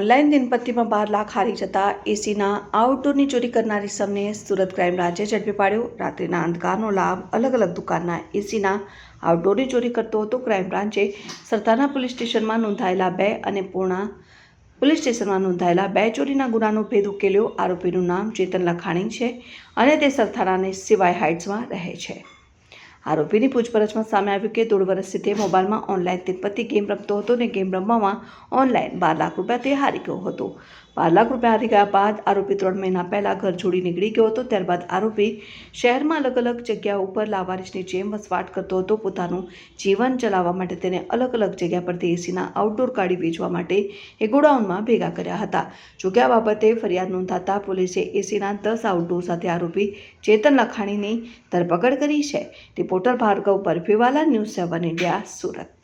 Online દિનપત્રીમાં 12 lakh હારી જતા એસીના આઉટડોરની ચોરી કરનાર ઇસમને સુરત ક્રાઇમ બ્રાન્ચે ઝડપી પાડ્યો। રાત્રિના અંધકારનો લાભ અલગ અલગ દુકાનના એસીના આઉટડોરની ચોરી કરતો હતો। ક્રાઇમ બ્રાન્ચે સરથાના પોલીસ સ્ટેશનમાં નોંધાયેલા 2 અને પૂર્ણા પોલીસ સ્ટેશનમાં નોંધાયેલા 2 ચોરીના ગુનાનો ભેદ ઉકેલ્યો। આરોપીનું નામ ચેતન લખાણી છે અને તે સરથાનાની સિવાય હાઇટ્સમાં રહે છે। આરોપીની પૂછપરછમાં સામે આવ્યું કે 1.5 વર્ષથી તે મોબાઈલમાં ઓનલાઈન દિનપત્રી ગેમ રમતો હતો અને ગેમ રમવામાં ઓનલાઈન 12 લાખ રૂપિયા તે હારી ગયો હતો। 12 લાખ રૂપિયા હારી ગયા બાદ આરોપી 3 મહિના પહેલા ઘર છોડી નીકળી ગયો હતો। ત્યારબાદ આરોપી શહેરમાં અલગ અલગ જગ્યાઓ ઉપર લાવારીસની જેમ વસવાટ કરતો હતો। પોતાનું જીવન ચલાવવા માટે તેને અલગ અલગ જગ્યા પરથી એસીના આઉટડોર કાઢી વેચવા માટે એ ગોડાઉનમાં ભેગા કર્યા હતા। જોકે આ બાબતે ફરિયાદ નોંધાતા પોલીસે એસીના 10 આઉટડોર સાથે આરોપી ચેતન લખાણીની ધરપકડ કરી છે। Reporter Bhargav Barfiwala, news 7 India, Surat.